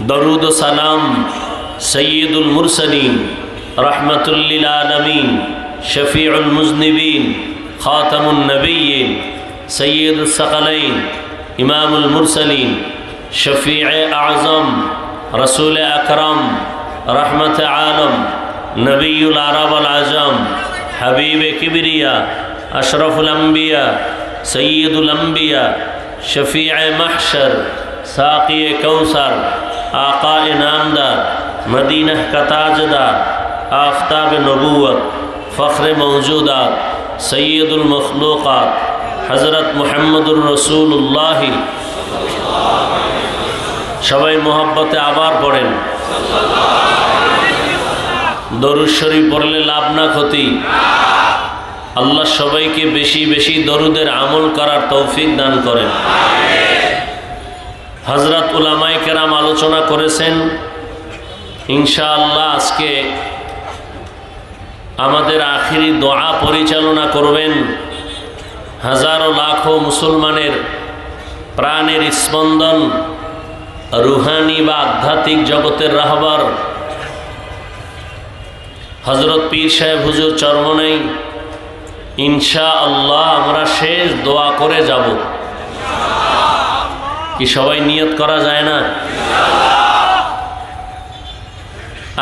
दरूद व सलाम सय्यदुल मुरसलीन रहमतुल लिल आलमीन शफीउल मुज़निबीन खातमुन नबिय्यीन सय्यदुस सकलैन इमामुल मुरसलीन शफीए आज़म रसूल अकरम रहमत आलम नबीउल अरब वल आजम हबीब किबरिया अशरफुल अंबिया सय्यदुल अंबिया शफीए महशर साक़ी कौसर आक़ाए नामदार मदीना का ताजदार आफ्ताब नबूवत फ़ख्र मौजूदात सय्यदुल मखलूक़ात हज़रत मुहम्मदुर रसूलुल्लाह सबाई मोहब्बते आबार पढ़ें दरूद शरीफ पढ़ले लाभ ना क्षति अल्लाह सबाइके बेशी बेशी दरूदेर आमल करार तौफिक दान करें। हजरत उलामाए केराम आलोचना करेছেন इंशाअल्लाह आज के आमादेर आखिरी दुआ परिचालना करबेन हजारों लाखों मुसलमानेर प्राणेर स्पंदन रूहानी बा आध्यात्मिक जगतेर राहबर हजरत पीर साहेब हुजूर चरमोनाई इंशाअल्लाह आमरा शेष दोया करे जाबो कि सबाई नियत करा जाए ना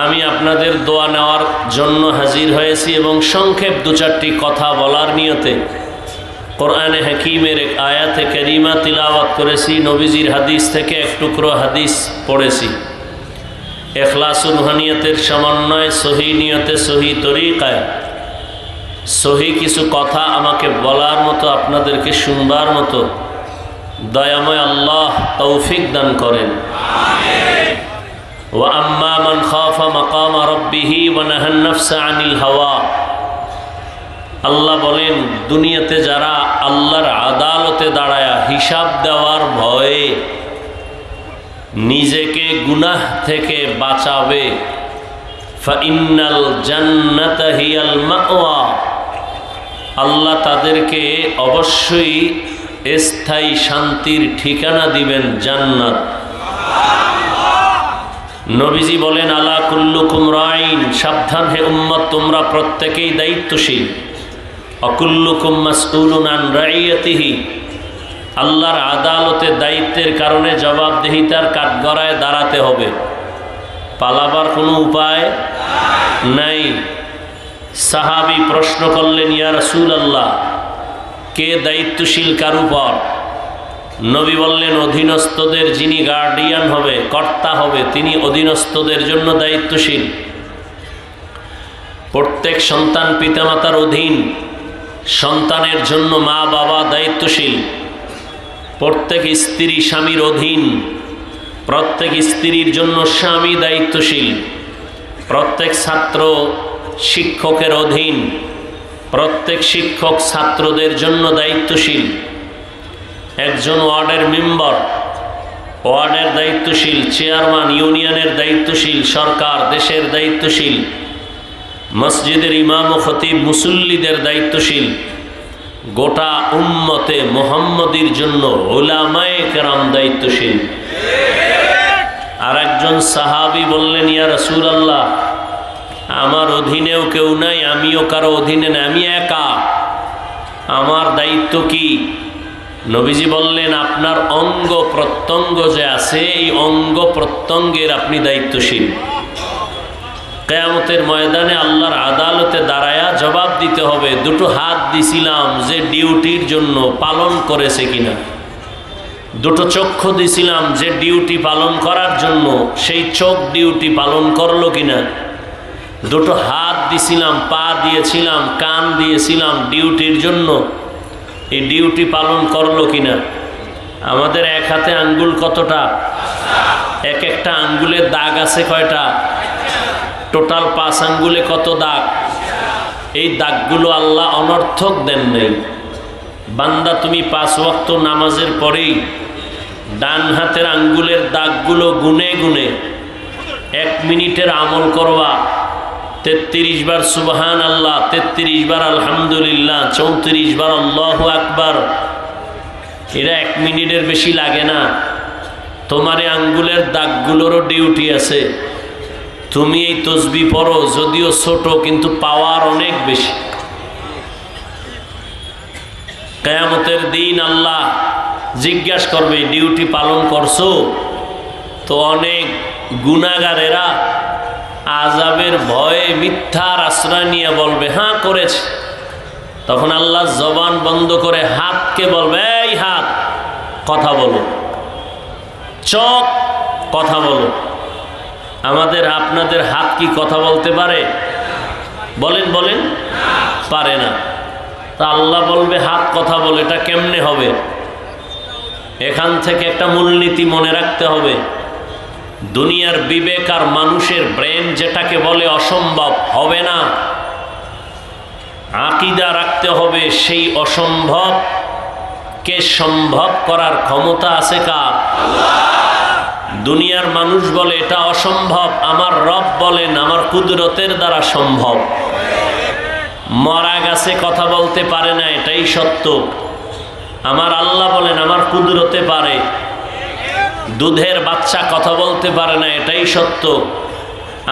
आमी आपनादेर दोया नेওয়ার জন্য हाजिर হয়েছি এবং সংক্ষেপ দু চারটি কথা বলার নিয়তে কোরআনে হাকিমের এক আয়াতে কারিমা তিলাওয়াত করেছি নবীজির হাদিস থেকে এক টুকরো হাদিস পড়েছি ইখলাসুল রুহানিয়তের সমন্বয়ে সহি নিয়তে সহি তরিকায় সহি কিছু কথা আমাকে বলার মতো আপনাদেরকে শুনবার মতো দয়াময় আল্লাহ তৌফিক দান করেন আমিন। ওয়া আম্মা মান খাফা মাকাম রাব্বিহি ওয়া নাহান নাফসা আনিল হাওয়া আল্লাহ বলেন দুনিয়াতে যারা আল্লাহর আদালতে দাঁড়ায়া হিসাব দেওয়ার ভয়ে নিজেকে গুনাহ থেকে বাঁচাবে ফাইন্নাল জান্নাতা হিয়াল মাওয়া আল্লাহ তাদেরকে অবশ্যই স্থায়ী শান্তির ঠিকানা দিবেন জান্নাত। নবীজি বলেন আলা কুল্লুকুম রাইন সাবধান হে উম্মত তোমরা প্রত্যেকেই দায়িত্বশীল অকুল্লুকুম মাসউলুন আন রাইয়াতিহি আল্লাহর আদালতে দায়িত্বের কারণে জবাবদিহিতার কাঠগড়ায় দাঁড়াতে হবে পালাবার কোনো উপায় নাই। সাহাবী প্রশ্ন করলেন ইয়া রাসূলুল্লাহ কে দায়িত্বশীল কার উপর? নবী বললেন অধীনস্থদের যিনি গার্ডিয়ান হবে কর্তা হবে তিনি অধীনস্থদের জন্য দায়িত্বশীল। প্রত্যেক সন্তান পিতামাতার অধীন সন্তানের জন্য মা বাবা দায়িত্বশীল। প্রত্যেক স্ত্রী স্বামীর অধীন প্রত্যেক স্ত্রীর জন্য স্বামী দায়িত্বশীল। প্রত্যেক ছাত্র শিক্ষকের অধীন প্রত্যেক শিক্ষক ছাত্রদের জন্য দায়িত্বশীল। একজন ওয়ার্ডের মেম্বার ওয়ার্ডের দায়িত্বশীল, চেয়ারম্যান ইউনিয়নের দায়িত্বশীল, সরকার দেশের দায়িত্বশীল, মসজিদের ইমাম ও খতিব মুসল্লিদের দায়িত্বশীল, গোটা উম্মতে মুহাম্মদীর জন্য উলামায়ে কেরাম দায়িত্বশীল। আর একজন সাহাবী বললেন ইয়া রাসূলুল্লাহ আমার অধীনেও কেউ নাই আমিও কারো অধীনে না আমি একা আমার দায়িত্ব কি? নবীজি বললেন আপনার অঙ্গ প্রত্যঙ্গ যে আছে এই অঙ্গ প্রত্যঙ্গের আপনি দায়িত্বশীল। কিয়ামতের ময়দানে আল্লাহর আদালতে দাঁড়ায়া জবাব দিতে হবে দুটো হাত দিছিলাম যে ডিউটির জন্য পালন করেছে কিনা, দুটো চক্ষু দিছিলাম যে ডিউটি পালন করার জন্য সেই চোখ ডিউটি পালন করলো কিনা, দুটো হাত দিছিলাম পা দিয়েছিলাম কান দিয়েছিলাম ডিউটির জন্য এই ডিউটি পালন করলো কিনা। আমাদের এক হাতে আঙ্গুল কতটা? এক একটা আঙ্গুলের দাগ আছে কয়টা? টোটাল 5 আঙ্গুলে কত দাগ? এই দাগগুলো আল্লাহ অনর্থক দেন নাই। বান্দা তুমি 5 ওয়াক্ত নামাজের পরেই ডান হাতের আঙ্গুলের দাগগুলো গুনে গুনে 1 মিনিটের আমল করবা 33 বার সুবহান আল্লাহ, 33 বার আলহামদুলিল্লাহ, 34 বার আল্লাহু আকবার। এরা 1 মিনিটের বেশি লাগে না। তোমার এই আঙ্গুলের দাগগুলোরও ডিউটি আছে। তুমি এই তসবি পড়ো, যদিও ছোট কিন্তু পাওয়ার অনেক বেশি। কিয়ামতের দিন আল্লাহ জিজ্ঞাসা করবে, ডিউটি পালন করছো? তো অনেক গুনাহগারেরা আযাবের ভয়ে মিথ্যার আশ্রয় নিয়ে বলবে হ্যাঁ করেছে। তখন আল্লাহ জবান বন্ধ করে হাতকে বলবে, এই হাত কথা বলো, চোখ কথা বলো। আমাদের আপনাদের হাত কি কথা বলতে পারে? বলেন বলেন, পারে না। তা আল্লাহ বলবে হাত কথা বলে, এটা কেমনে হবে? এখান থেকে একটা মূলনীতি মনে রাখতে হবে। দুনিয়ার বিবেক আর মানুষের ব্রেন যেটাকে বলে অসম্ভব হবে না, আকীদা রাখতে হবে সেই অসম্ভব কে সম্ভব করার ক্ষমতা আছে কার? দুনিয়ার মানুষ বলে এটা অসম্ভব, আমার রব বলেন আমার কুদরতের দ্বারা সম্ভব। মরা গাছে কথা বলতে পারে না, এটাই সত্য। আমার আল্লাহ বলেন আমার কুদরতে পারে। দুধের বাচ্চা কথা বলতে পারে না, এটাই সত্য।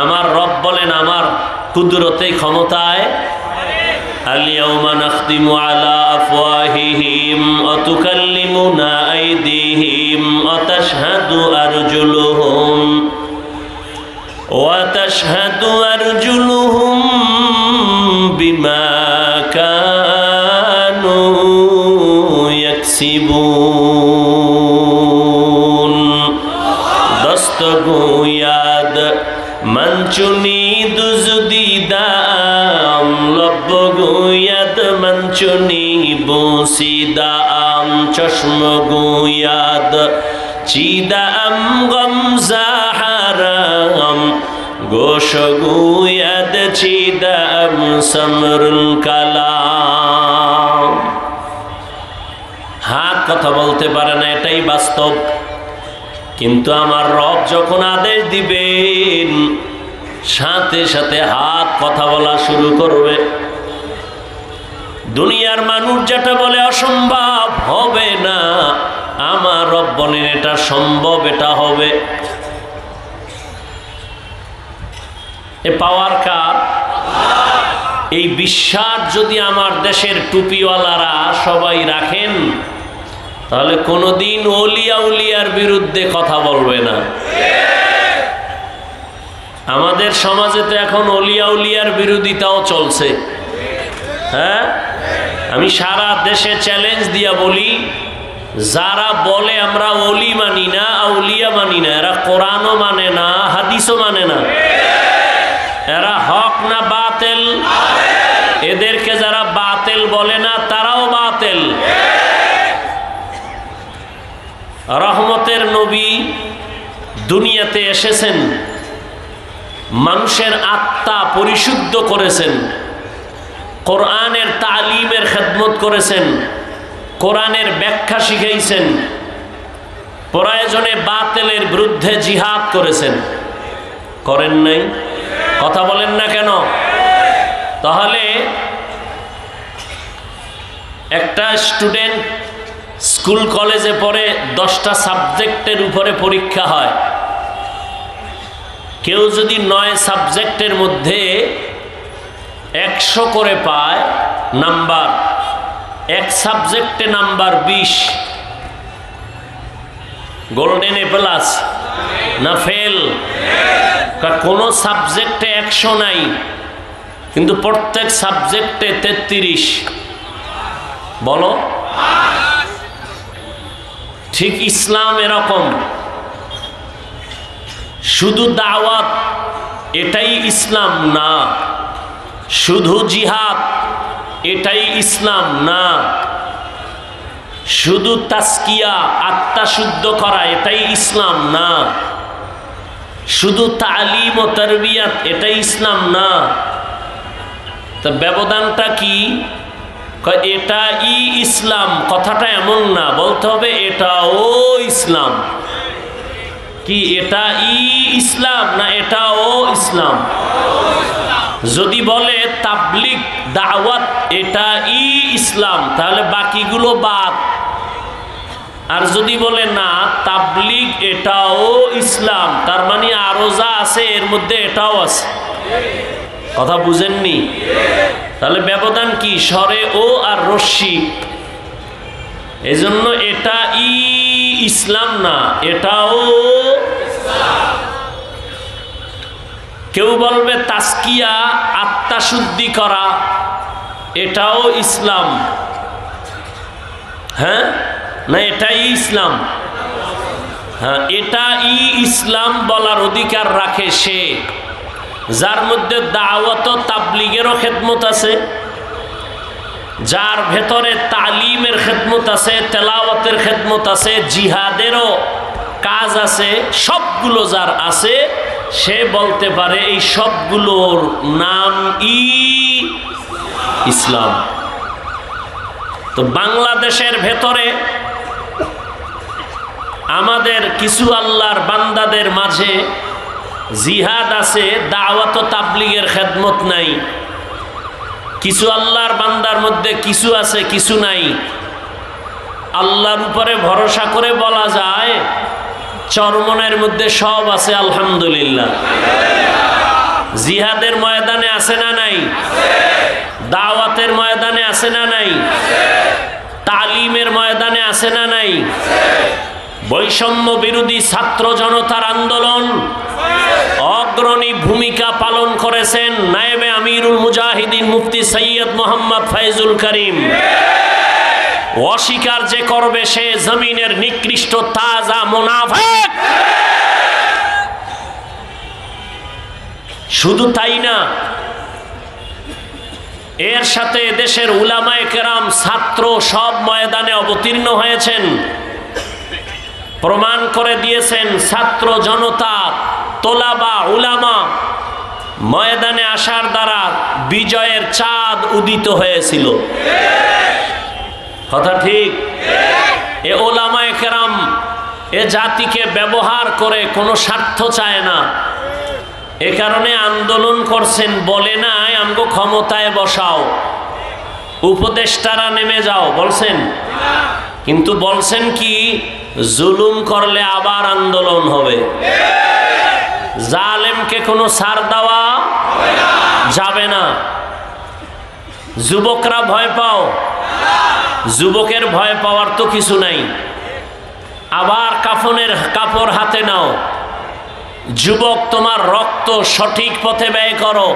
আমার রব বলেন আমার কুদরতে ক্ষমতায়। আল-ইয়াওমা নাখতিমু আলা আফওয়াহিহিম ওয়া তুকাল্লিমুনা আইদিহিম ওয়া তাশহাদু আরজুলুহুম বিমা কানু ইয়াকসিবুন। দস্তগোয়াদ মঞ্চুনি দুজদিদাম লব্বগোয়াদ মঞ্চুনি বসিদাম চশমগোয়াদ চিদাম গমজাহারাম গোশগোয়াদ চিদাম সমরুল কালাম। হাত কথা বলতে পারে না, এটাই বাস্তব। কিন্তু আমার রব যখন আদেশ দিবেন সাথে সাথে হাত কথা বলা শুরু করবে। দুনিয়ার মানুষ যেটা বলে অসম্ভব হবে না, আমার রব বলেন এটা সম্ভব, এটা হবে। এ পাওয়ার কার? এই বিশ্বাস যদি আমার দেশের টুপিওয়ালারা সবাই রাখেন, তাহলে কোনোদিন ওলিয়া উলিয়ার বিরুদ্ধে কথা বলবে না। আমাদের সমাজে তো এখন ওলিয়া উলিয়ার বিরোধিতাও চলছে। হ্যাঁ, আমি সারা দেশে চ্যালেঞ্জ দিয়া বলি, যারা বলে আমরা ওলি মানি না, আউলিয়া মানি না, এরা কোরআনও মানে না, হাদিসও মানে না। এরা হক না বাতিল? এদেরকে যারা বাতিল বলে না তারাও বাতিল। রহমতের নবী দুনিয়াতে এসেছেন, মানুষের আত্মা পরিশুদ্ধ করেছেন, কোরআনের তালিমের খেদমত করেছেন, কোরআনের ব্যাখ্যা শিখাইছেন, প্রয়োজনে বাতিলের বিরুদ্ধে জিহাদ করেছেন। করেন নাই? কথা বলেন না কেন? তাহলে একটা স্টুডেন্ট স্কুল কলেজে পড়ে 10টা সাবজেক্টের উপরে পরীক্ষা হয়। কেউ যদি 9 সাবজেক্টের মধ্যে 100 করে পায় নাম্বার, এক সাবজেক্টে নাম্বার 20, গোল্ডেন এ প্লাস না ফেল? কোন সাবজেক্টে 100 নাই, কিন্তু প্রত্যেক সাবজেক্টে 33। বলো, ঠিক ইসলাম এরকম। শুধু দাওয়াত এটাই ইসলাম না, শুধু জিহাদ এটাই ইসলাম না, শুধু তাসকিয়া আত্মা শুদ্ধ করা এটাই ইসলাম না, শুধু তালিম ও তারবিয়াত এটাই ইসলাম না। তা ব্যবধানটা কি? এটা ইসলাম কথাটা এমন না, বলতে হবে এটাও ইসলাম। কি এটা ইসলাম না এটাও ইসলাম? যদি বলে তাবলিগ দাওয়াত এটা ইসলাম, তাহলে বাকিগুলো বাদ। আর যদি বলে না তাবলিগ এটাও ইসলাম, তার মানে আরো যা আছে এর মধ্যে এটাও আছে। কথা বুঝেননি? তাহলে ব্যবধান কি? স্বরে ও আর রশ্মি। এজন্য এটা ইসলাম না, এটাও। কেউ বলবে তাসকিয়া, আত্মা শুদ্ধি করা, এটাও ইসলাম। হ্যাঁ না, এটাই ইসলাম। হ্যাঁ, এটা ইসলাম বলার অধিকার রাখে সে যার মধ্যে দাওয়াত ও তাবলীগেরও খেদমত আছে, যার ভেতরে তালিমের খেদমত আছে, তেলাওয়াতের খেদমত আছে, জিহাদেরও কাজ আছে, সবগুলো যার আছে, সে বলতে পারে এই সবগুলোর নাম ইসলাম। তো বাংলাদেশের ভেতরে আমাদের কিছু আল্লাহর বান্দাদের মাঝে জিহাদ আছে, দাওয়াত ও তাবলীগের খেদমত নাই। কিছু আল্লাহর বান্দার মধ্যে কিছু আছে, কিছু নাই। আল্লাহর উপরে ভরসা করে বলা যায় চরমনের মধ্যে সব আছে, আলহামদুলিল্লাহ। জিহাদের ময়দানে আছে না নাই? দাওয়াতের ময়দানে আছে না নাই? তালিমের ময়দানে আছে না নাই? বৈষম্য বিরোধী ছাত্র জনতার আন্দোলন অগ্রণী ভূমিকা পালন করেছেন নায়েবে আমিরুল মুজাহিদিন মুফতি সৈয়দ মোহাম্মদ ফয়জুল করিম। অস্বীকার যে করবে সে জমিনের নিকৃষ্ট তাজা মুনাফিক। শুধু তাই না, এর সাথে দেশের উলামায়ে কেরাম, ছাত্র সব ময়দানে অবতীর্ণ হয়েছেন, প্রমাণ করে দিয়েছেন ছাত্র জনতা, তোলাবা, উলামা ময়দানে আসার দ্বারা বিজয়ের চাঁদ উদিত হয়েছিল। কথা ঠিক? এ উলামায়ে কেরাম এ জাতিকে ব্যবহার করে কোনো স্বার্থ চায় না, এ কারণে আন্দোলন করছেন। বলে নাই আমগো ক্ষমতায় বসাও, উপদেষ্টারা নেমে যাও, বলছেন? কিন্তু বলছেন কি, জুলুম করলে আবার আন্দোলন হবে। জালেমকে কোনো ছাড় দেওয়া যাবে না। যুবকরা ভয় পাও, যুবকের ভয় পাওয়ার তো কিছু নাই। আবার কাফনের কাপড় হাতে নাও, যুবক তোমার রক্ত সঠিক পথে ব্যয় করো,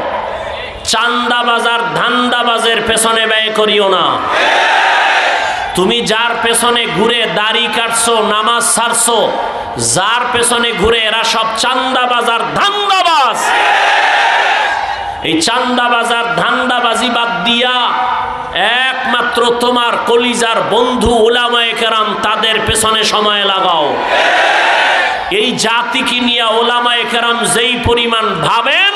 চান্দাবাজার ধান্দাবাজের পেছনে ব্যয় করিও না। তুমি যার পেছনে ঘুরে দাড়ি কাটছো, নামাজ ছাড়ছো, যার পেছনে ঘুরে এরা সব চান্দাবাজার ধান্দাবাজ। এই চান্দাবাজার ধান্দাবাজি বাদ দিয়া একমাত্র তোমার কলিজার বন্ধু উলামায়ে কেরাম, তাদের পেছনে সময় লাগাও। এই জাতিকে নিয়ে উলামায়ে কেরাম যেই পরিমাণ ভাবেন,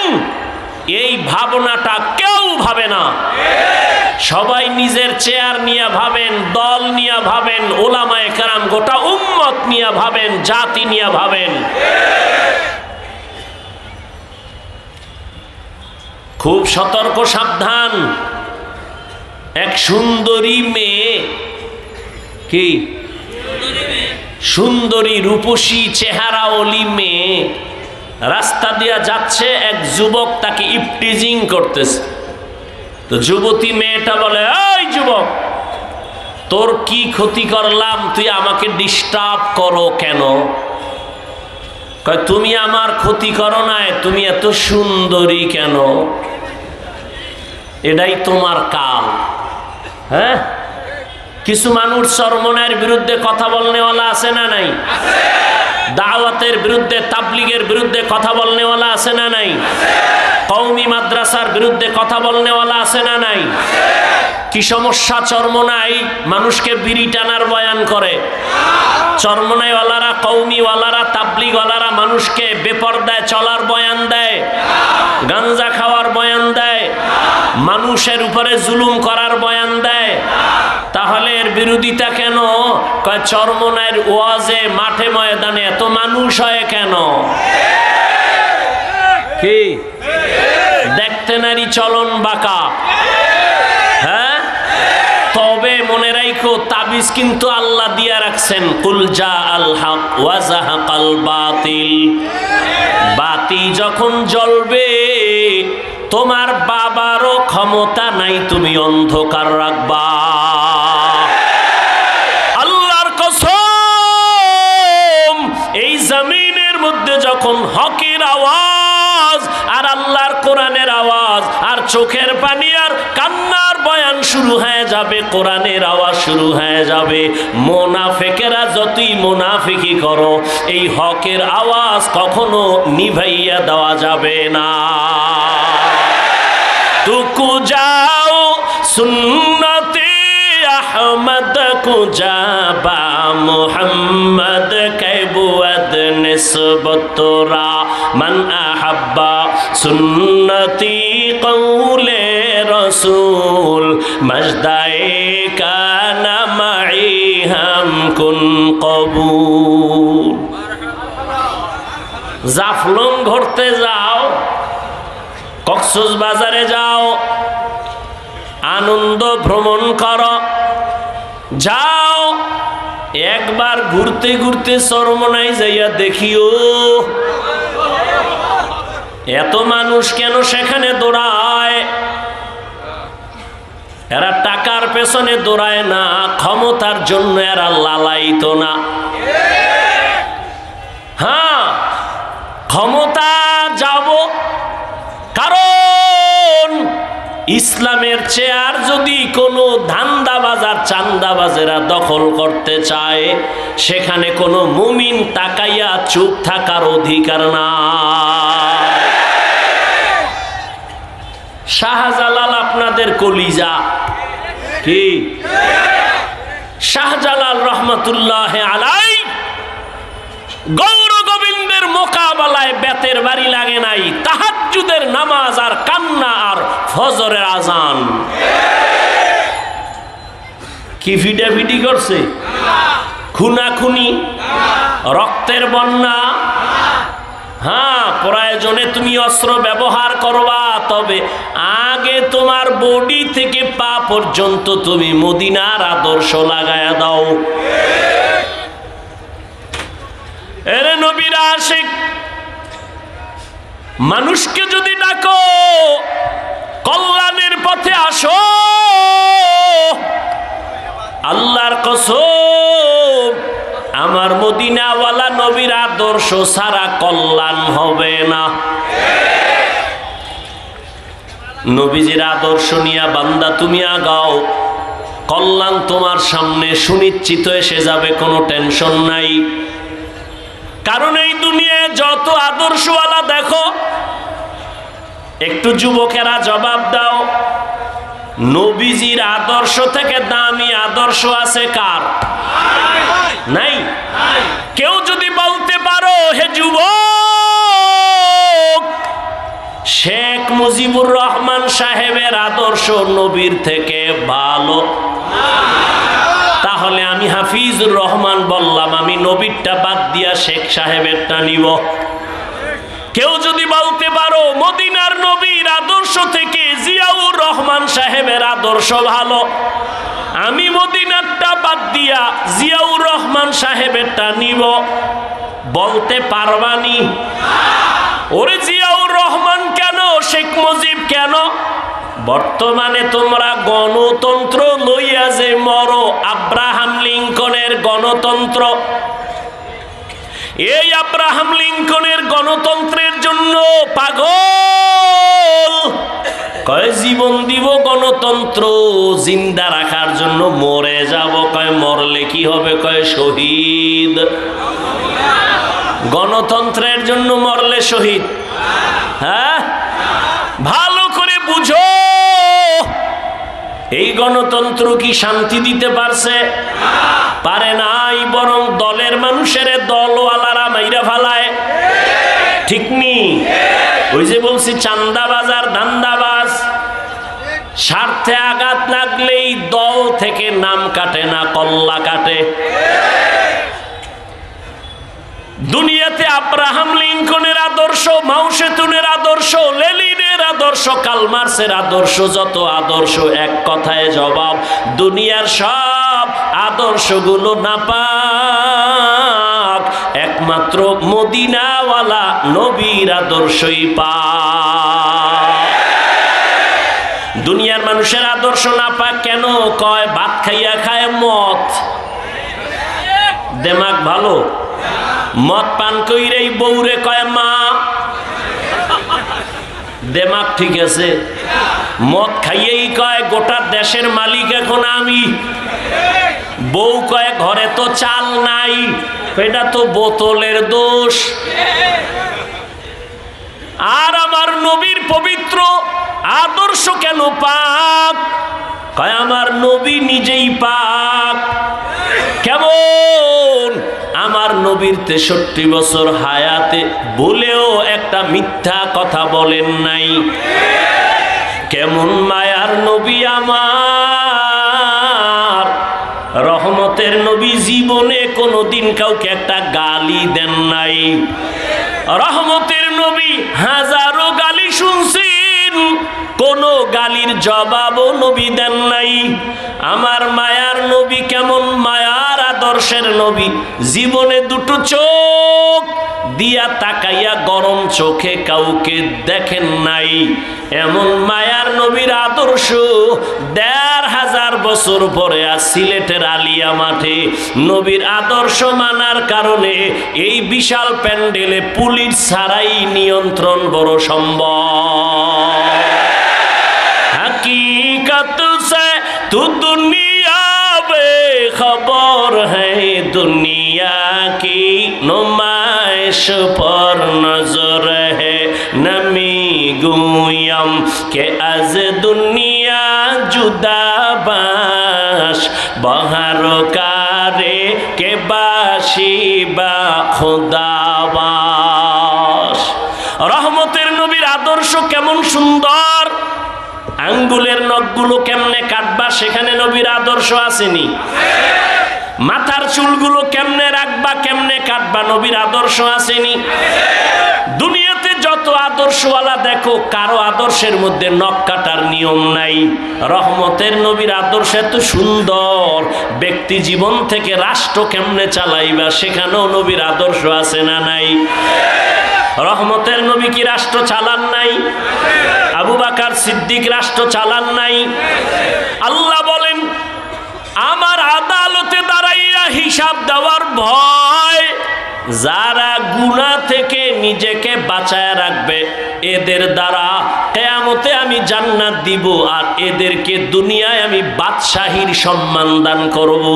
এই ভাবনাটা কেউ ভাবে না। সবাই নিজের চেয়ার নিয়ে ভাবেন, দল নিয়ে ভাবেন, উলামায়ে কেরাম গোটা উম্মত নিয়ে ভাবেন, জাতি নিয়ে ভাবেন। খুব সতর্ক, সাবধান। এক সুন্দরী মেয়ে, কি সুন্দরী রূপসী চেহারাওয়ালি মেয়ে রাস্তা দিয়া যাচ্ছে, এক যুবক তাকে ইফটিজিং করতেছে। তো যুবতী মেয়েটা বলে, এই যুবক, তোর কি ক্ষতি করলাম, তুই আমাকে ডিস্টার্ব করো কেন? কয়, তুমি আমার ক্ষতি করো নাই, তুমি এত সুন্দরী কেন? এটাই তোমার কাল। হ্যাঁ, কিছু মানুষ চরমনের বিরুদ্ধে কথা বলনেওয়ালা আছে না নাই? দাওয়াতের বিরুদ্ধে, তাবলীগের বিরুদ্ধে কথা বলনেওয়ালা আছে না নাই? কওমি মাদ্রাসার বিরুদ্ধে কথা বলনেওয়ালা আছে না নাই? কি সমস্যা চরমনাই? মানুষকে বিড়ি টানার বয়ান করে। চরমনাইওয়ালারা, কওমিওয়ালারা, তাবলীগওয়ালারা মানুষকে বেপরদায় চলার বয়ান দেয়, গাঞ্জা খাওয়ার বয়ান দেয়, মানুষের উপরে জুলুম করার বয়ান দেয়। তাহলে এর বিরোধিতা কেন? কয়, চরমনাইয়ের ওয়াজে, মাঠে ময়দানে এত মানুষ হয় কেন? কি দেখতে নারী চলন বাঁকা। হ্যাঁ, তবে মনে রাই রাখো, তাবিজ কিন্তু আল্লাহ দিয়া রাখছেন। কুল জা আল হক ওয়া যাহাকাল বাতিল। বাতি যখন জ্বলবে তোমার বাবারও ক্ষমতা নাই তুমি অন্ধকার রাখবা। আল্লাহর কসম, এই জমিনের মধ্যে যখন হকের আওয়াজ আর আল্লাহর কোরআনের আওয়াজ আর চোখের পানি আর কান্নার বয়ান শুরু হয়ে যাবে, কোরআনের আওয়াজ শুরু হয়ে যাবে, মুনাফিকেরা যতই মুনাফিকি করো এই হকের আওয়াজ কখনো নিভাইয়া দেওয়া যাবে না। তুকু যাও সুন্নতে আহমদ কুজাবা মুহাম্মদ কেবুয়াদ নিসবতরা মান আহাব্বা সুন্নতি কৌলে রসুল মজদায়ে কানা মাই হাম কুন কবুল। জাফলং ঘুরতে যাও, কক্সবাজারে যাও, আনন্দ ভ্রমণ করো, যাও একবার ঘুরতে ঘুরতে চরমনাই যাইয়া দেখিও এত মানুষ কেন সেখানে দৌড়ায়। এরা টাকার পেছনে দৌড়ায় না, ক্ষমতার জন্য এরা লালায়িত না। হ্যাঁ, ক্ষমতা যাব, কারণ ইসলামের চেয়ার যদি কোনো ধান্দাবাজার চান্দাবাজেরা দখল করতে চায় সেখানে কোনো মুমিন তাকাইয়া চুপ থাকার অধিকার না। শাহজালাল আপনাদের কলিজা কি? শাহজালাল রহমতুল্লাহ আলাই গৌর গোবিন্দের মোকাবেলায় বেতের বাড়ি লাগে নাই, তাহাজ্জুদের নামাজ আর কান্না আর ফজরের আজান কি ফিডাফিডি করছে? খুনাখুনি, রক্তের বন্যা। হ্যাঁ, প্রয়োজনে তুমি অস্ত্র ব্যবহার করবা, তবে আগে তোমার বডি থেকে পা পর্যন্ত তুমি মদিনার আদর্শ লাগায়া দাও। এরে নবীর আশিক, মানুষকে যদি ডাকো কল্যাণের পথে আসো, আল্লাহর কসম আমার মদিনাওয়ালা নবীর আদর্শ ছাড়া কল্যাণ হবে না। নবীজির আদর্শ নিয়ে বান্দা তুমি আগাও, কল্যাণ তোমার সামনে সুনিশ্চিত এসে যাবে, কোনো টেনশন নাই। কারণ এই দুনিয়ায় যত আদর্শওয়ালা দেখো, একটু যুবকেরা জবাব দাও, নবীজির আদর্শ থেকে দামি আদর্শ আছে কার? নাই। কেউ যদি বলতে পারো হে যুবক, শেখ মুজিবুর রহমান সাহেবের আদর্শ নবীর থেকে ভালো, তাহলে আমি হাফিজুর রহমান বললাম আমি নবীরটা বাদ দিয়া শেখ সাহেবেরটা নিব। কেউ যদি বলতে পারো মদিনার নবীর আদর্শ থেকে জিয়াউর রহমান সাহেবের আদর্শ ভালো, আমি মদিনারটা বাদ দিয়া জিয়াউর রহমান সাহেবেরটা নিব, বলতে পারবানি? ওরে জিয়াউর রহমান কেন, শেখ মুজিব কেন? বর্তমানে তোমরা গণতন্ত্র লইয়া যে মরো, আব্রাহাম লিঙ্কনের গণতন্ত্র, এই আব্রাহাম লিঙ্কনের গণতন্ত্রের জন্য পাগল, কয় জীবন দিব গণতন্ত্র জিন্দা রাখার জন্য, মরে যাব, কয় মরলে কি হবে, কয় শহীদ। গণতন্ত্রের জন্য মরলে শহীদ? হ্যাঁ, ভালো করে বুঝো, এই গণতন্ত্র কি শান্তি দিতে পারছে? পারে নাই, বরং দলের মানুষের দলওয়ালারা মাইরা ফালায়। ঠিক নি? ওই যে বলছি চান্দাবাজ আর ধান্দাবাজ, স্বার্থে আঘাত লাগলেই দল থেকে নাম কাটে না, কল্লা কাটে। দুনিয়াতে আব্রাহাম লিঙ্কনের আদর্শ, মাও সেতুনের আদর্শ, লেনিনের আদর্শ আদর্শ, কার্ল মার্ক্সের আদর্শ, যত আদর্শ এক কথায় জবাব, দুনিয়ার সব আদর্শগুলো নাপাক, একমাত্র মদিনাওয়ালা নবীর আদর্শই পাক। দুনিয়ার মানুষের আদর্শ নাপাক কেন? কয় ভাত খাইয়া খায় মদ, দেমাগ ভালো, মদ পান কইরেই বউরে কয় মা, দেমাগ ঠিক আছে। মদ খাইয়েই কয় গোটা দেশের মালিক এখন আমি। বউ কয় ঘরে তো চাল নাই, এটা তো বোতলের দোষ। আর আমার নবীর পবিত্র আদর্শ কেন পাক? কয় আমার নবী নিজেই পাক। কেমন? আমার নবীর 63 বছর হায়াতে বলেও একটা মিথ্যা কথা বলেন নাই। কেমন মায়ার নবী আমার, রহমতের নবী, জীবনে কোনোদিন কাউকে একটা গালি দেন নাই। রহমতের নবী হাজারো গালি শুনছেন, কোনো গালির জবাবও নবী দেন নাই। আমার মায়ার নবী কেমন মায়ার আদর্শের নবী, জীবনে দুটো চোখ দিয়া তাকাইয়া গরম চোখে কাউকে দেখেন নাই। এমন মায়ার নবীর আদর্শ ১৫০০ বছর পরে আজ সিলেটের আলিয়া মাঠে নবীর আদর্শ মানার কারণে এই বিশাল প্যান্ডেলে পুলিশ ছাড়াই নিয়ন্ত্রণ বড় সম্ভব। हकीकत से तू दुनिया बेखबर है, दुनिया की नुमाइश पर नजर है, नमी गुयम के अज दुनिया जुदा बाश, बहर कारे के बाशी बा खुदाबाश। रहमतेर नबीर आदर्श केमन सुंदर, আঙ্গুলের নখগুলো কেমনে কাটবা সেখানে নবীর আদর্শ আসেনি। মাথার চুলগুলো কেমনে রাখবা, কেমনে কাটবা, নবীর আদর্শ আসেনি। দুনিয়াতে যত আদর্শওয়ালা দেখো, কারো আদর্শের মধ্যে নখ কাটার নিয়ম নাই। রহমতের নবীর আদর্শ এত সুন্দর, ব্যক্তি জীবন থেকে রাষ্ট্র কেমনে চালাইবা সেখানেও নবীর আদর্শ আছে না নাই? রহমতের নবী কি রাষ্ট্র চালান নাই? আবু বকর সিদ্দিক রাষ্ট্র চালান নাই? আল্লাহ বলেন আমার আদালতে দাঁড়াইয়া হিসাব দেওয়ার ভয়, যারা গুনাহ থেকে নিজেকে বাঁচায় রাখবে এদের দ্বারা কিয়ামতে আমি জান্নাত দিব, আর এদেরকে দুনিয়ায় আমি বাদশাহীর সম্মান দান করব।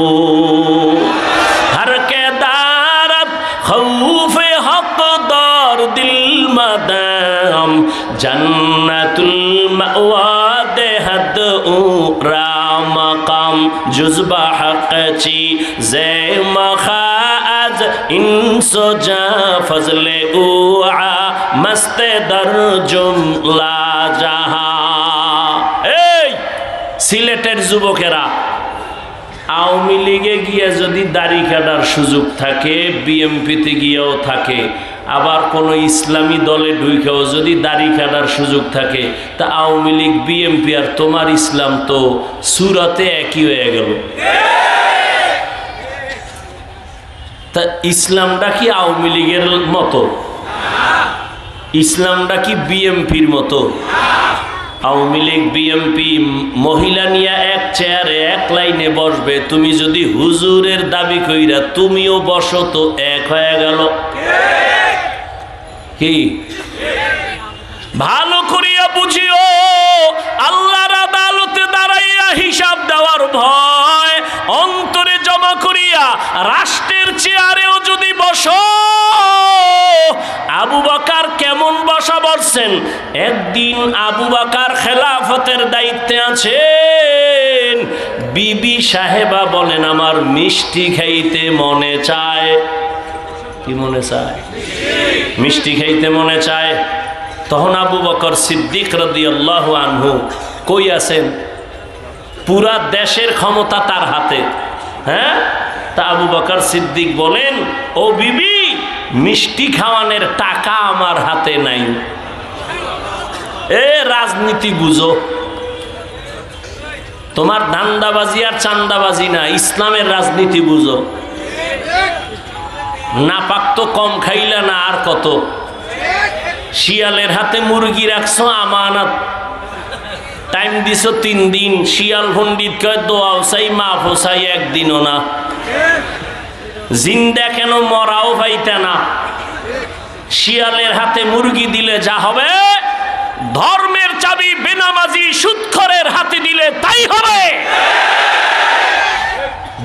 হর কে দারাত খৌফে হক দর দিল মাদাম, জান্নাতুল মাওয়া দেহাদ ও রামাকাম, জুজবা হকচি জে মখাজ ইনসো জা ফজলে ও আ মস্তে দর জুমলা জাহা। এই সিলেটের যুবকেরা, আওয়ামী লীগে গিয়ে যদি দাড়ি কাটার সুযোগ থাকে, বিএমপিতে গিয়েও থাকে, আবার কোনো ইসলামী দলে ঢুকেও যদি দাড়ি কাটার সুযোগ থাকে, তা আওয়ামী লীগ বিএমপি আর তোমার ইসলাম তো সুরাতে একই হয়ে গেল। তা ইসলামটা কি আওয়ামী লীগের মতো? ইসলামটা কি বিএমপির মতো? আওয়ামী লীগ বিএমপি মহিলা নিয়ে এক চেয়ারে এক লাইনে বসবে, তুমি যদি হুজুরের দাবি কইরা তুমিও বসো তো এক হয়ে গেল। কি ভালো করিয়া বুঝিও, আল্লাহর আদালতে দাঁড়াইয়া হিসাব দেওয়ার ভয় অন্তরে জমা করিয়া রাষ্ট্রের চেয়ারেও যদি বসো। আবু বকর কেমন বসা বসছেন? একদিন আবু বকর খেলাফতের দায়িত্বে আছেন, বিবি সাহেবা বলেন আমার মিষ্টি খাইতে মনে চায়। কি মনে চায়? মিষ্টি খাইতে মনে চায়। তখন আবু বকর সিদ্দিক রাদিয়াল্লাহু আনহু কই আছেন? পুরা দেশের ক্ষমতা তার হাতে। হ্যাঁ, তা আবু বকর সিদ্দিক বলেন, ও বিবি, মিষ্টি খাওয়ানোর টাকা আমার হাতে নাই। রাজনীতি বুঝো, তোমার ধান্দাবাজি আর চান্দাবাজি না, ইসলামের রাজনীতি বুঝো। নাপাক তো কম খাইলা না, আর কত? শিয়ালের হাতে মুরগি রাখছো আমানত, টাইম দিছো 3 দিন, শিয়াল পণ্ডিত কয় দোয়াও চাই মাফও চাই, একদিনও না। জিন্দা কেন মরাও পাইতে না। শিয়ালের হাতে মুরগি দিলে যা হবে, ধর্মের চাবি বেনামাজি সুদখোরের হাতে দিলে তাই হবে।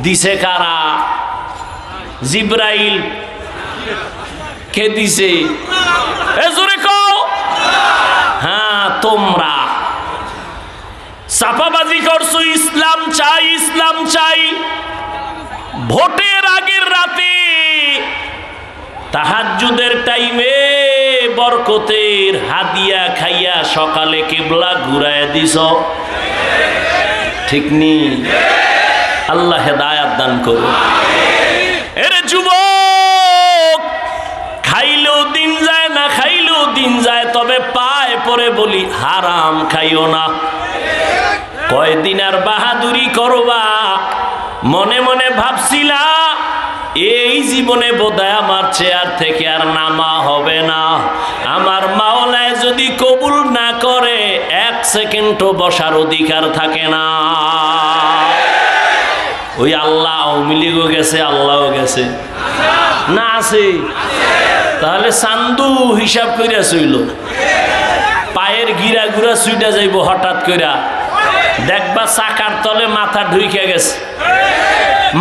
দিছে কারা? জিব্রাইল। কে দিছে? জোরে কও। হ্যাঁ, তোমরা চাপাবাজি করছো, ইসলাম চাই ইসলাম চাই। ভোটের আগের রাতে তাহাজ্জুদের টাইমে বরকতের হাদিয়া খাইয়া সকালে কিবলা ঘুরায় দিছ, ঠিক নি? আল্লাহ হেদায়াত দান করো। এরে যুবক, খাইলেও দিন যায় না খাইলেও দিন যায়, তবে পায় পরে বলি হারাম খাইও না। কয়দিন আর বাহাদুরি করবা? মনে মনে ভাবছিলা এই জীবনে বোধহয় আমার চেয়ার থেকে আর নামা হবে না। আমার মাওলায় যদি কবুল না করে 1 সেকেন্ডও বসার অধিকার থাকে না। ওই আল্লাহ আওয়ামী লীগও গেছে, আল্লাহও গেছে না, আছে? তাহলে চান্দু হিসাব কইরা চইল, পায়ের গিরা গুড়া চুইটা যাইব হঠাৎ কইরা, দেখবা চাকার তলে মাথা ঢুইকে গেছে।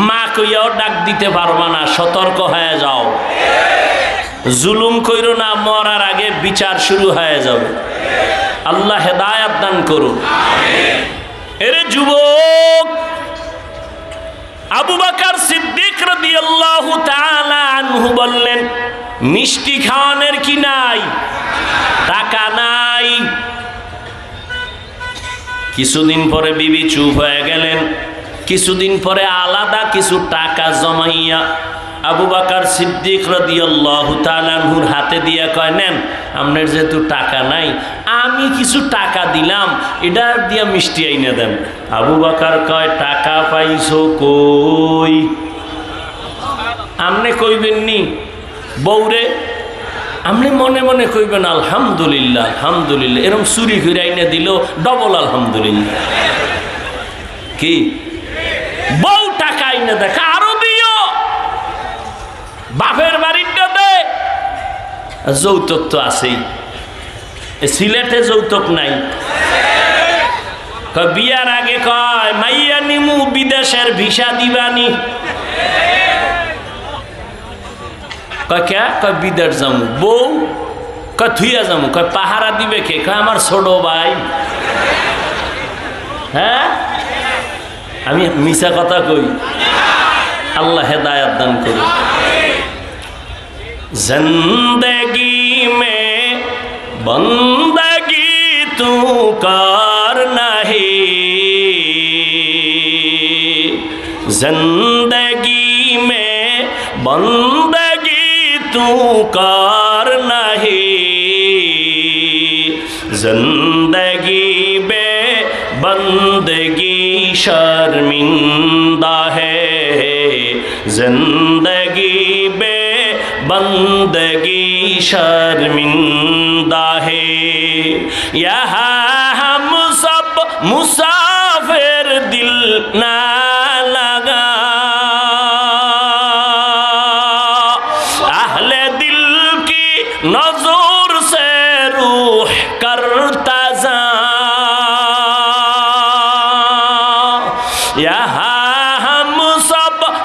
মা কইয়াও ডাক দিতে পারবা না, সতর্ক হয়ে যাও। জুলুম কইরো না, মরার আগে বিচার শুরু হয়ে যাবে। আল্লাহ হেদায়াত দান করুন। এরে যুবক, আবু বকর সিদ্দিক রাদিয়াল্লাহু তাআলা আনহু বললেন, মিষ্টি খাওয়ানোর কি নাই? টাকা নাই। কিছুদিন পরে বিবি চুপ হয়ে গেলেন। কিছুদিন পরে আলাদা কিছু টাকা জমাইয়া আবু বকর সিদ্দিক রাদিয়াল্লাহু তাআলা আনহুর হাতে দিয়া কয়, নেন, আপনার যেহেতু টাকা নাই, আমি কিছু টাকা দিলাম, এটা দিয়া মিষ্টি আইনা দেন। আবু বকর কয়, টাকা পাইছো কই? আমনে কইবেন নি বউরে? আপনি মনে মনে কইবেন আলহামদুলিল্লাহ আলহামদুলিল্লাহ। এরকম চুরি করে আইনা দিল, ডবল আলহামদুলিল্লাহ। কি বউ টাকা আইনা দেখ, আরো দিও, বাপের বাড়িটা দে। যৌতুক তো আছেই, সিলেটে যৌতুক নাই। বিয়ার আগে কয়, মাইয়া নিমু বিদেশের ভিসা দিবানি। কয় কে? কয় বিদেশ যামু। বউ কয় থুইয়া যামু। কয় পাহারা দিবে কে? কয় আমার ছোট ভাই। হ্যাঁ, আমি মিছা কথা কই? আল্লাহ হেদায়াত দান করুন। জিন্দেগি মে বন্দগি তু কর নাহি, জিন্দেগি মে বন্দগি তু কর নাহি, জিন্দেগি বে बंदगी शर्मिंदा है, जिंदगी बे बंदगी शर्मिंदा है। यहाँ हम सब मुसाफिर दिल ना लगा, अहले दिल की नजर से रूह करता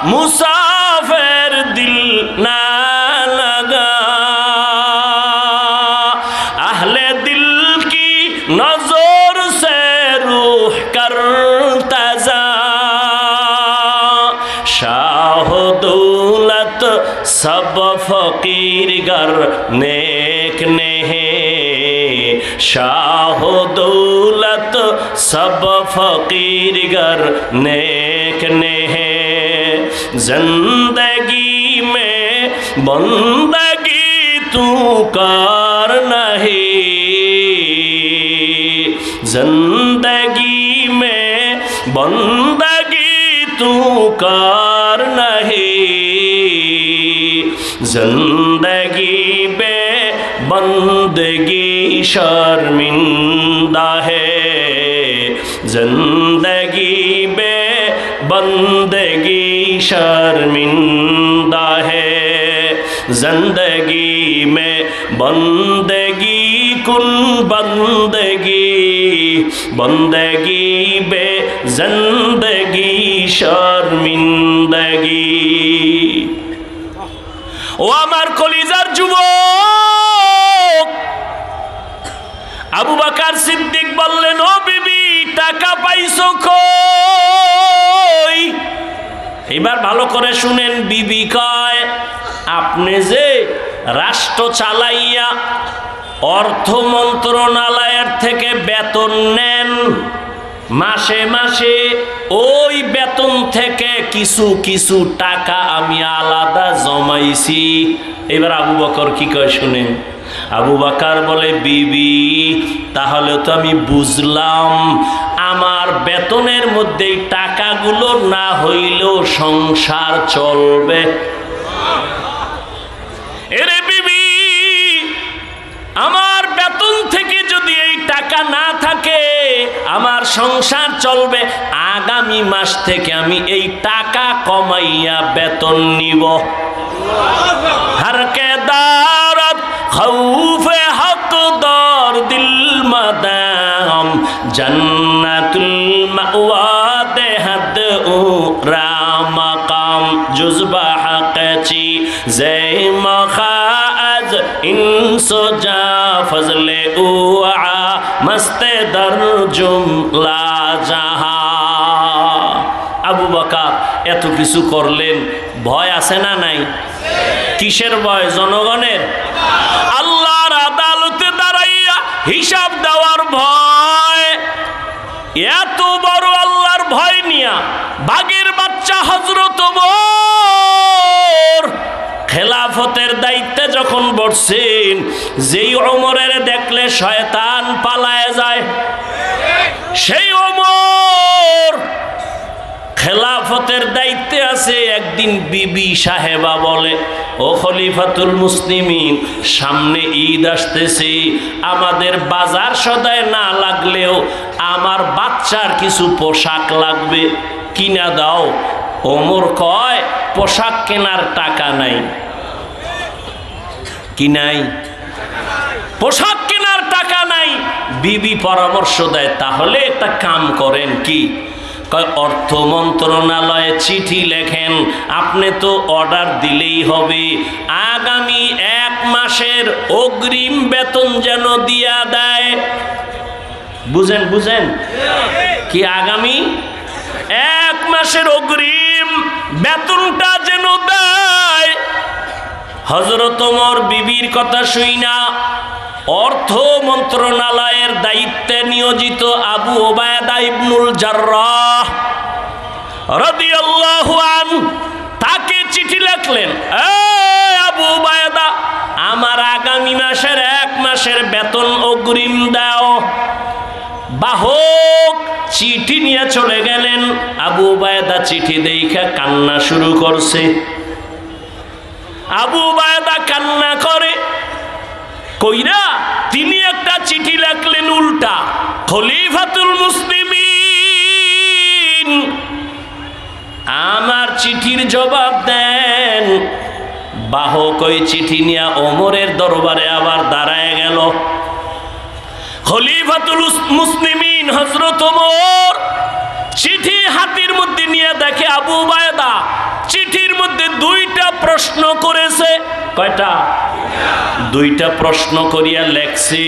मुसाफिर दिल ना लगा, अहले दिल की नजर से रूह करता जा। शाह दौलत सब फकीर गर नेक नेहे, शाह दौलत सब फकीर गर नेक नेहे, जिंदगी में बंदगी तू कर नहीं। जिंदगी शर्मिंदा है, जिंदगी बे बंदगी शर्मिंदा है, जिंदगी में बंदगी कुन बंदगी, बंदगी बे जिंदगी शर्मिंदगी। ও আমার কলিজার যুবক, আবু বকর সিদ্দিক বললেন, ও বিবি টাকা পাইছো কই? এবার ভালো করে শুনেন, বিবি কয়, আপনি যে রাষ্ট্র চালাইয়া অর্থ মন্ত্রণালয়ের থেকে বেতন নেন, মাসে মাসে ওই বেতন থেকে কিছু কিছু টাকা আমি আলাদা জমাইছি। এবার আবু বকর কি কয় শুনেন, আবু বকর বলে, বিবি তাহলে তো আমি বুঝলাম আমার বেতনের মধ্যে টাকাগুলো না হইলেও সংসার চলবে। এরে বিবি, আমার বেতন থেকে যদি এই টাকা না থাকে আমার সংসার চলবে, আগামী মাস থেকে আমি এই টাকা কমাইয়া বেতন নিব। হরকে দারত খৌফে হক দর দিল মাদাম জান্নাতুল মাওয়া দেহদ ও রামাকাম জুজবা হকচি জে মখাজ ইনসোজা ফজলে উআ মস্তে দর জুমলা জাহা। আবু বকর এত কিছু করলেন, ভয় আছে না নাই? কিসের ভয়? জনগণের। আল্লাহর আদালতে দাঁড়াইয়া হিসাব দেওয়ার ভয়। এত বড় আল্লাহর ভয় নিয়া বাঘের বাচ্চা হযরত ওমর খেলাফতের দায়িত্বে যখন বসছেন, যেই ওমরের দেখলে শয়তান পালায় যায়, সেই ওমর খেলাফতের দায়িত্বে আছে। একদিন বিবি সাহেবা বলে, ও খলিফাতুল মুসলিমিন, সামনে ঈদ আসতেছে, আমাদের বাজার সদায় না লাগলেও আমার বাচ্চার কিছু পোশাক লাগবে, কিনা দাও। ওমর কয়, পোশাক কেনার টাকা নাই। কি নাই? পোশাক কেনার টাকা নাই। বিবি পরামর্শ দেয়, তাহলে একটা কাম করেন। কি? অর্থ মন্ত্রণালয়ে চিঠি লেখেন, আপনি তো অর্ডার দিলেই হবে, আগামী 1 মাসের অগ্রিম বেতন যেন দিয়া দেয়। বুঝেন বুঝেন কি? আগামী 1 মাসের অগ্রিম বেতনটা যেন দেয়। হযরত ওমর বিবির কথা শুইনা অর্থ মন্ত্রণালয়ের দায়িত্বে নিয়োজিত আবু ওবায়দা ইবনুল জাররাহ রাদিয়াল্লাহু আনহু তাকে চিঠি লিখলেন, আবু ওবায়দা, আমার আগামী মাসের 1 মাসের বেতন অগ্রিম দাও। বাহক চিঠি নিয়ে চলে গেলেন। আবু ওবায়দা চিঠি দেখে কান্না শুরু করছে। আবু ওবায়দা কান্না করে কইরা তিনি একটা চিঠি লিখলেন উল্টা, খলিফাতুল মুসলিমিন আমার চিঠির জবাব দেন। বাহক ওই চিঠি নিয়ে ওমরের দরবারে আবার দাঁড়ায় গেল। খলিফাতুল মুসলিমিন হযরত ওমর চিঠি হাতের মধ্যে নিয়ে দেখে আবু ওবায়দা চিঠির মধ্যে 2টা প্রশ্ন করেছে। কয়টা? 2টা প্রশ্ন করিয়া লেখছে,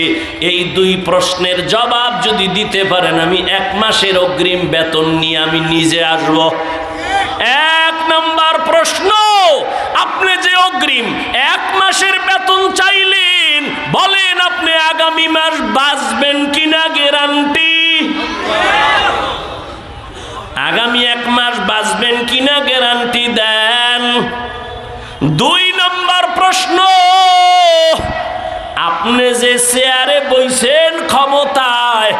এই 2 প্রশ্নের জবাব যদি দিতে পারেন আমি 1 মাসের অগ্রিম বেতন নিয়ে আমি নিজে আসব। 1 নাম্বার প্রশ্ন, আপনি যে অগ্রিম 1 মাসের বেতন চাইলেন, বলেন আপনি আগামী মাস বাঁচবেন কিনা গ্যারান্টি? আগামী 1 মাস বাঁচবেন কিনা গ্যারান্টি দেন। 2 নম্বর প্রশ্ন, আপনি যে চেয়ারে বইছেন ক্ষমতায়,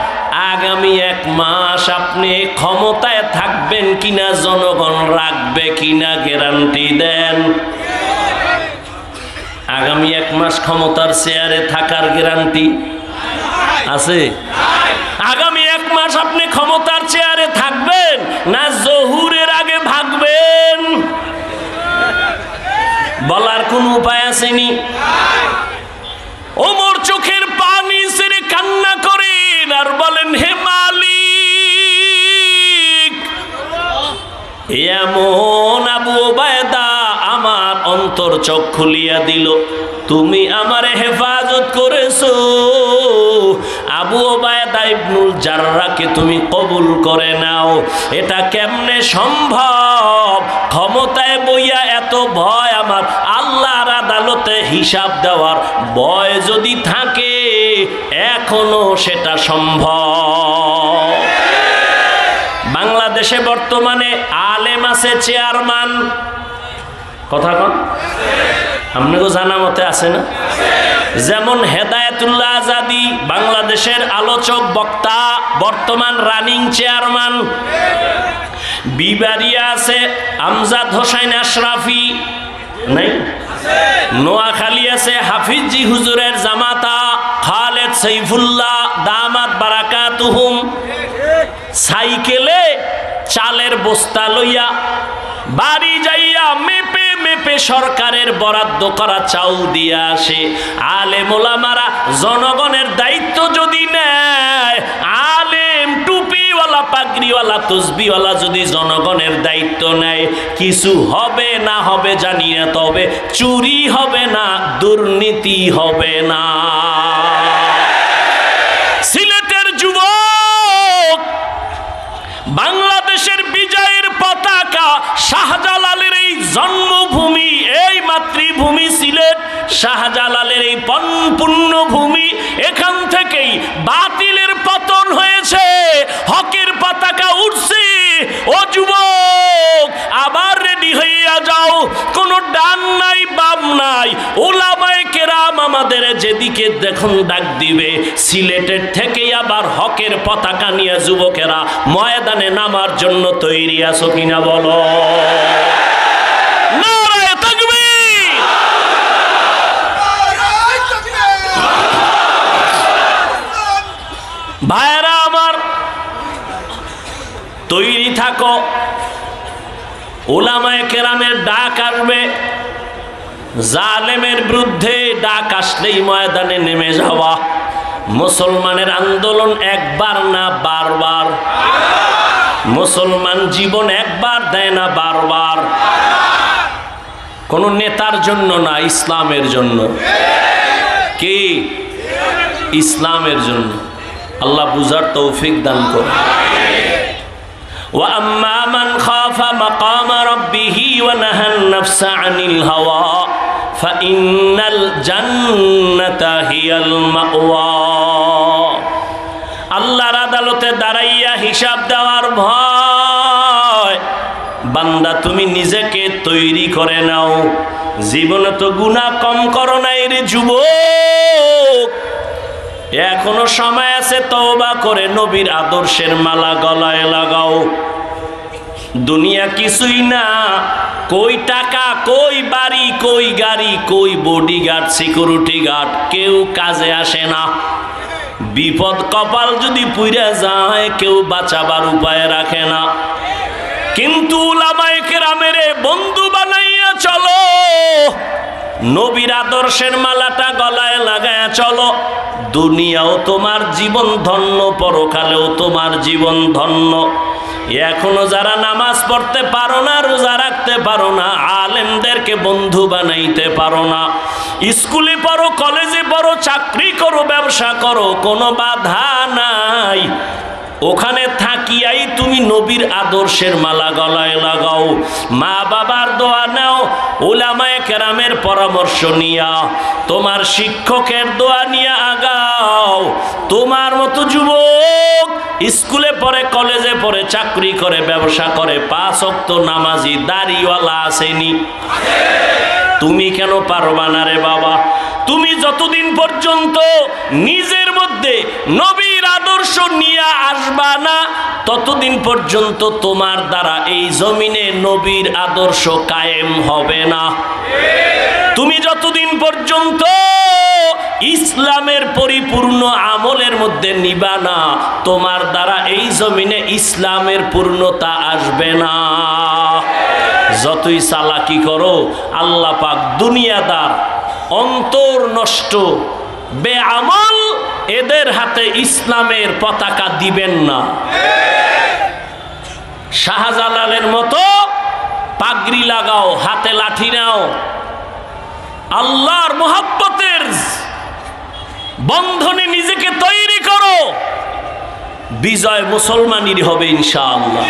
আগামী 1 মাস আপনি ক্ষমতায় থাকবেন কিনা, জনগণ রাখবে কিনা, গ্যারান্টি দেন। আগামী 1 মাস ক্ষমতার চেয়ারে থাকার গ্যারান্টি আছে? আগামী 1 মাস আপনি ক্ষমতার চেয়ারে থাকবেন না জহুরের আগে ভাগবেন? বলার কোন উপায় আসেনি? ওমর চোখের পানি ছেড়ে কান্না করেন আর বলেন, হে মালিক, এমন আবু ওবায়দা আমার অন্তর চোখ খুলিয়া দিল, তুমি আমারে হেফাজত করেছো। আবু ওবায়দা ইবনুল জাররাহকে তুমি কবুল করে নাও। এটা কেমনে সম্ভব? ক্ষমতায় বইয়া এত ভয় আমার, আল্লাহর আদালতে হিসাব দেওয়ার ভয় যদি থাকে এখনো সেটা সম্ভব। বাংলাদেশে বর্তমানে আলেম আছে চেয়ারম্যান, কথা কন, আপনাকে জানা মতে আছে না? যেমন হেদায়েতুল্লাহ আজাদি বাংলাদেশের আলোচক বক্তা, বর্তমান রানিং চেয়ারম্যান। বিবারিয়া আছে আমজাদ হোসেন আশরাফি, নাই? নোয়াখালী আছে হাফিজি হুজুরের জামাতা খালেদ সাইফুল্লাহ দামাত বারাকাতুহুম। সাইকেলে চালের বস্তা লইয়া বাড়ি যাইয়া মেপে মেপে সরকারের বরাদ্দ করা চাউল দিয়ে আসে। আলেম ওলামারা জনগণের দায়িত্ব যদি নেয়, আলেম টুপিওয়ালা পাগড়িওয়ালা তসবিওয়ালা যদি জনগণের দায়িত্ব নেয়, কিছু হবে না হবে জানি না, তবে চুরি হবে না, দুর্নীতি হবে না। সিলেটের যুবক, বাংলাদেশের বিজয়ের পতাকা, শাহজালালের এই জন্মভূমি, এই মাতৃভূমি সিলেট, শাহজালালের এই পুণ্যভূমি, এখান থেকেই বাতিলের পতন হয়েছে, হকের পতাকা উঠছে। ও যুবক, আবার রেডি হইয়া যাও, কোনো ডান নাই বাম নাই। ওলামায়ে কেরাম আমাদের যেদিকে দেখুন ডাক দিবে, সিলেটের থেকেই আবার হকের পতাকা নিয়ে যুবকেরা ময়দানে নামার জন্য তৈরি আছো কিনা বলো? নারায়ে তাকবীর! ভাইরা আমার, তৈরি থাকো। ওলামায়ে কেরামের ডাক আসবে, জালেমের বিরুদ্ধে ডাক আসলেই ময়দানে নেমে যাওয়া। মুসলমানের আন্দোলন একবার না বারবার। মুসলমান জীবন একবার দেয় না, বারবার। কোন নেতার জন্য না, ইসলামের জন্য। কি? ইসলামের জন্য। আল্লাহ বুঝার তৌফিক দান করে। وَأَمَّا مَنْ خَافَ مَقَامَ رَبِّهِ وَنَهَى النَّفْسَ عَنِ الْهَوَى فَإِنَّ الْجَنَّةَ هِيَ الْمَأْوَى। আল্লাহর আদালতে দাঁড়াইয়া হিসাব দেওয়ার ভয়, বান্দা তুমি নিজেকে তৈরি করে নাও। জীবনে তো গুনাহ কম করো নাই রে যুবক, এখনো সময় আছে, তওবা করে নবীর আদর্শের মালা গলায় লাগাও। দুনিয়া কিছুই না, কই টাকা, কই বাড়ি, কই গাড়ি, কই বডিগার্ড, সিকিউরিটি গার্ড, কেউ কাজে আসে না। বিপদ কপাল যদি পুইরা যায়, কেউ বাঁচাবার উপায় রাখে না। কিন্তু উলামায়ে কেরামের বন্ধু বানাইয়া চলো, নবীর আদর্শের মালাটা গলায় লাগায়া চলো। দুনিয়াও তোমার জীবন ধন্য, পরকালেও তোমার জীবন ধন্য। এখনো যারা নামাজ পড়তে পারো না, রোজা রাখতে পারো না, আলেমদেরকে বন্ধু বানাইতে পারো না, স্কুলে পড়ো, কলেজে পড়ো, চাকরি করো, ব্যবসা করো, কোনো বাধা নাই। ওখানে থাকিয়াই তুমি নবীর আদর্শের মালা গলায় লাগাও। মা বাবার দোয়া নাও, উলামায়ে কেরামের পরামর্শ নিয়া, তোমার শিক্ষকের দোয়া নিয়ে আগাও। তোমার মতো যুবক স্কুলে পড়ে, কলেজে পড়ে, চাকরি করে, ব্যবসা করে, 5 ওয়াক্ত নামাজি, দাড়িওয়ালা আসেনি? তুমি কেন পারবা না রে বাবা? তুমি যতদিন পর্যন্ত নিজের মধ্যে নবীর আদর্শ নিয়ে আসবা না, ততদিন পর্যন্ত তোমার দ্বারা এই জমিনে নবীর আদর্শ কায়েম হবে না। তুমি যতদিন পর্যন্ত ইসলামের পরিপূর্ণ আমলের মধ্যে নিবা না, তোমার দ্বারা এই জমিনে ইসলামের পূর্ণতা আসবে না। যতই চালাকি করো, আল্লাহ পাক দুনিয়াদার, অন্তর নষ্ট, বেআমল, এদের হাতে ইসলামের পতাকা দিবেন না। শাহজালালের মতো পাগড়ি লাগাও, হাতে লাঠি নাও, আল্লাহর মোহাব্বতের বন্ধনে নিজেকে তৈরি করো, বিজয় মুসলমানেরই হবে ইনশাআল্লাহ।